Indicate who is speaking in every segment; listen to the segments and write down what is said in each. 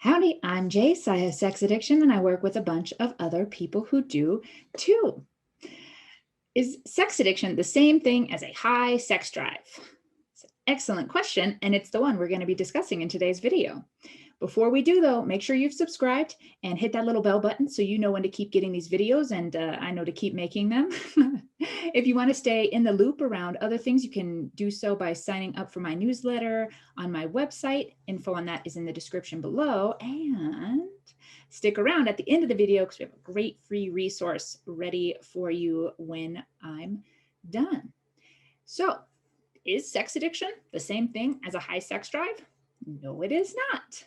Speaker 1: Howdy, I'm Jace. I have sex addiction and I work with a bunch of other people who do too. Is sex addiction the same thing as a high sex drive? It's an excellent question, and it's the one we're going to be discussing in today's video. Before we do, though, make sure you've subscribed and hit that little bell button so you know when to keep getting these videos, and I know to keep making them. If you want to stay in the loop around other things, you can do so by signing up for my newsletter on my website. Info on that is in the description below. And stick around at the end of the video because we have a great free resource ready for you when I'm done. So, is sex addiction the same thing as a high sex drive? No, it is not.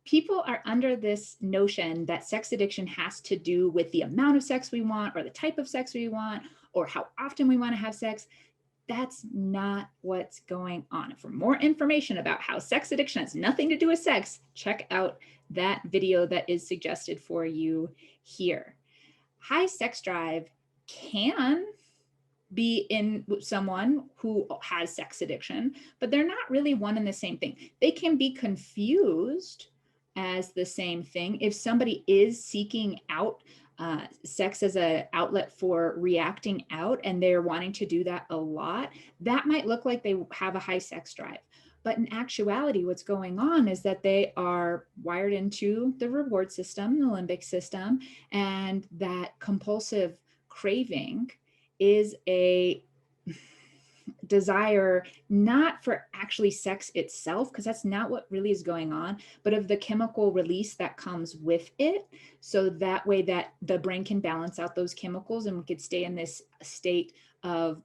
Speaker 1: People are under this notion that sex addiction has to do with the amount of sex we want or the type of sex we want or how often we want to have sex. That's not what's going on. For more information about how sex addiction has nothing to do with sex, check out that video that is suggested for you here. High sex drive can be in someone who has sex addiction, but they're not really one and the same thing. They can be confused as the same thing. If somebody is seeking out sex as an outlet for reacting out and they're wanting to do that a lot, that might look like they have a high sex drive. But in actuality, what's going on is that they are wired into the reward system, the limbic system, and that compulsive craving is a desire not for actually sex itself, because that's not what really is going on, but of the chemical release that comes with it. So that way that the brain can balance out those chemicals and we could stay in this state of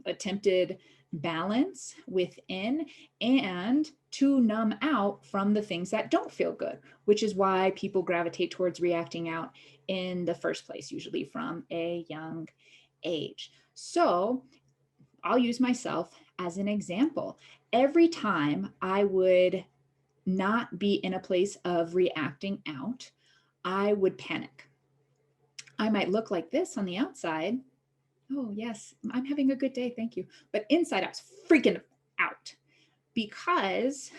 Speaker 1: attempted balance within, and to numb out from the things that don't feel good, which is why people gravitate towards reacting out in the first place, usually from a young age. So I'll use myself as an example. Every time I would not be in a place of reacting out, I would panic. I might look like this on the outside. Oh, yes, I'm having a good day. Thank you. But inside, I was freaking out because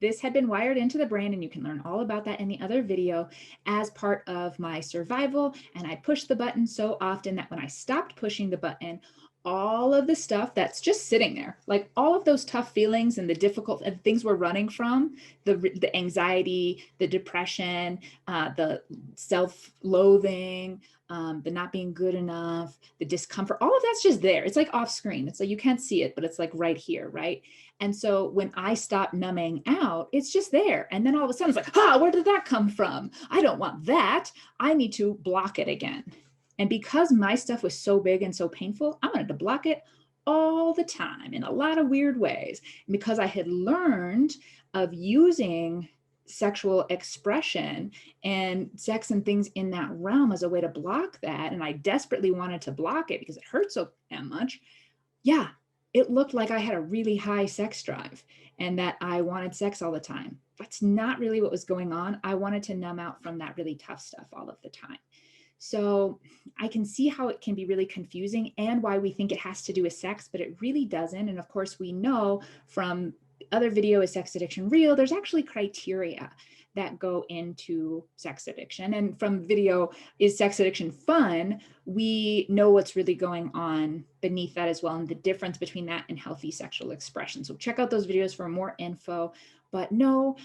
Speaker 1: this had been wired into the brain, and you can learn all about that in the other video, as part of my survival. And I pushed the button so often that when I stopped pushing the button, all of the stuff that's just sitting there, like all of those tough feelings and the difficult things we're running from, the anxiety, the depression, the self-loathing, the not being good enough, the discomfort, all of that's just there. It's like off screen. It's like you can't see it, but it's like right here, right? And so when I stop numbing out, it's just there. And then all of a sudden it's like, where did that come from? I don't want that. I need to block it again. And because my stuff was so big and so painful, I wanted to block it all the time in a lot of weird ways. And because I had learned of using sexual expression and sex and things in that realm as a way to block that, and I desperately wanted to block it because it hurt so damn much, yeah, it looked like I had a really high sex drive and that I wanted sex all the time. That's not really what was going on. I wanted to numb out from that really tough stuff all of the time. So I can see how it can be really confusing and why we think it has to do with sex, but it really doesn't. And of course, we know from other video, Is Sex Addiction Real? There's actually criteria that go into sex addiction. And from video, Is Sex Addiction Fun? We know what's really going on beneath that as well, and the difference between that and healthy sexual expression. So check out those videos for more info. But no,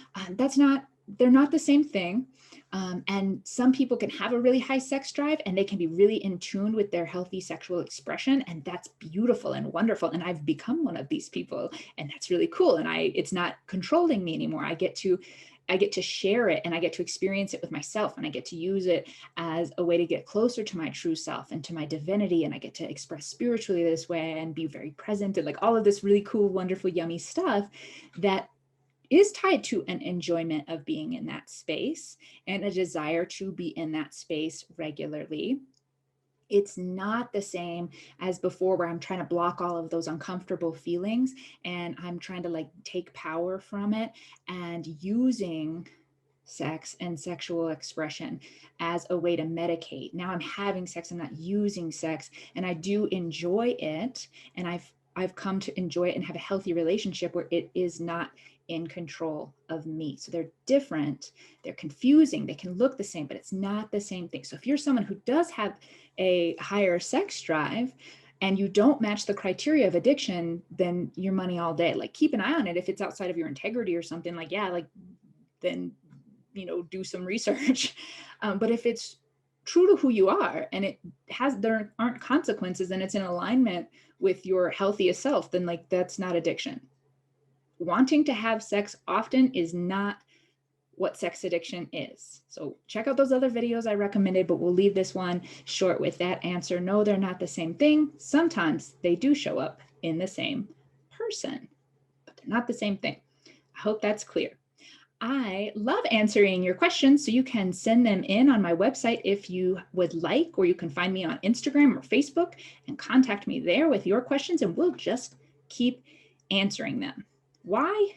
Speaker 1: they're not the same thing. And some people can have a really high sex drive and they can be really in tune with their healthy sexual expression. And that's beautiful and wonderful. And I've become one of these people, and that's really cool. And it's not controlling me anymore. I get to share it, and I get to experience it with myself, and I get to use it as a way to get closer to my true self and to my divinity. And I get to express spiritually this way and be very present, and like all of this really cool, wonderful, yummy stuff that is tied to an enjoyment of being in that space and a desire to be in that space regularly. It's not the same as before, where I'm trying to block all of those uncomfortable feelings and I'm trying to like take power from it, and using sex and sexual expression as a way to medicate. Now I'm having sex, I'm not using sex, and I do enjoy it. And I've come to enjoy it and have a healthy relationship where it is not in control of me. So they're different, they're confusing, they can look the same, but it's not the same thing. So if you're someone who does have a higher sex drive and you don't match the criteria of addiction, then you're money all day. Like, keep an eye on it. If it's outside of your integrity or something, like, yeah, like, then, do some research. But if it's true to who you are and there aren't consequences and it's in alignment with your healthiest self, then like, that's not addiction. Wanting to have sex often is not what sex addiction is. So check out those other videos I recommended, but we'll leave this one short with that answer. No, they're not the same thing. Sometimes they do show up in the same person, but they're not the same thing. I hope that's clear. I love answering your questions, so you can send them in on my website if you would like, or you can find me on Instagram or Facebook and contact me there with your questions, and we'll just keep answering them. Why?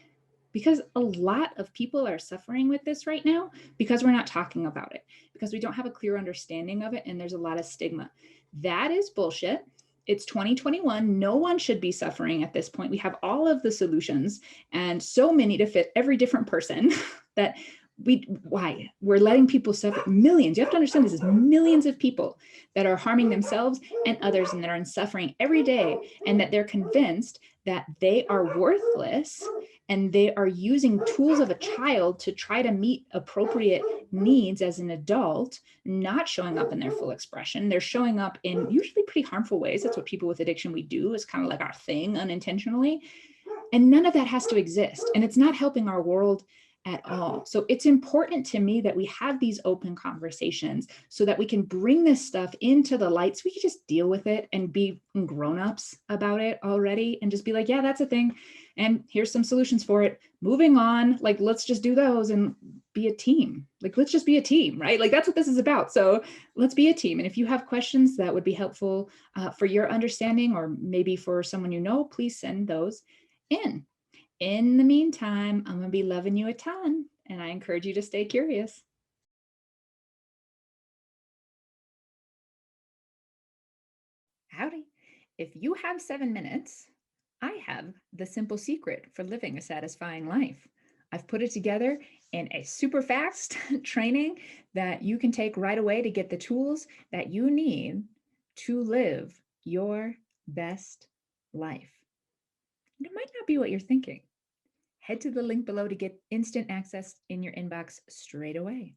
Speaker 1: Because a lot of people are suffering with this right now because we're not talking about it, because we don't have a clear understanding of it, and there's a lot of stigma. That is bullshit. It's 2021. No one should be suffering at this point. We have all of the solutions and so many to fit every different person that why we're letting people suffer. Millions. You have to understand, this is millions of people that are harming themselves and others, and that are suffering every day, and that they're convinced that they are worthless, and they are using tools of a child to try to meet appropriate needs as an adult, not showing up in their full expression. They're showing up in usually pretty harmful ways. That's what people with addiction, we do. It's kind of like our thing unintentionally. And none of that has to exist. And it's not helping our world at all. So it's important to me that we have these open conversations so that we can bring this stuff into the light, so we can just deal with it and be grown-ups about it already, and just be like, yeah, that's a thing. And here's some solutions for it. Moving on, like, let's just do those and be a team. Like, let's just be a team, right? Like, that's what this is about. So let's be a team. And if you have questions that would be helpful for your understanding, or maybe for someone please send those in. In the meantime, I'm going to be loving you a ton, and I encourage you to stay curious. Howdy. If you have 7 minutes, I have the simple secret for living a satisfying life. I've put it together in a super fast training that you can take right away to get the tools that you need to live your best life. And it might not be what you're thinking. Head to the link below to get instant access in your inbox straight away.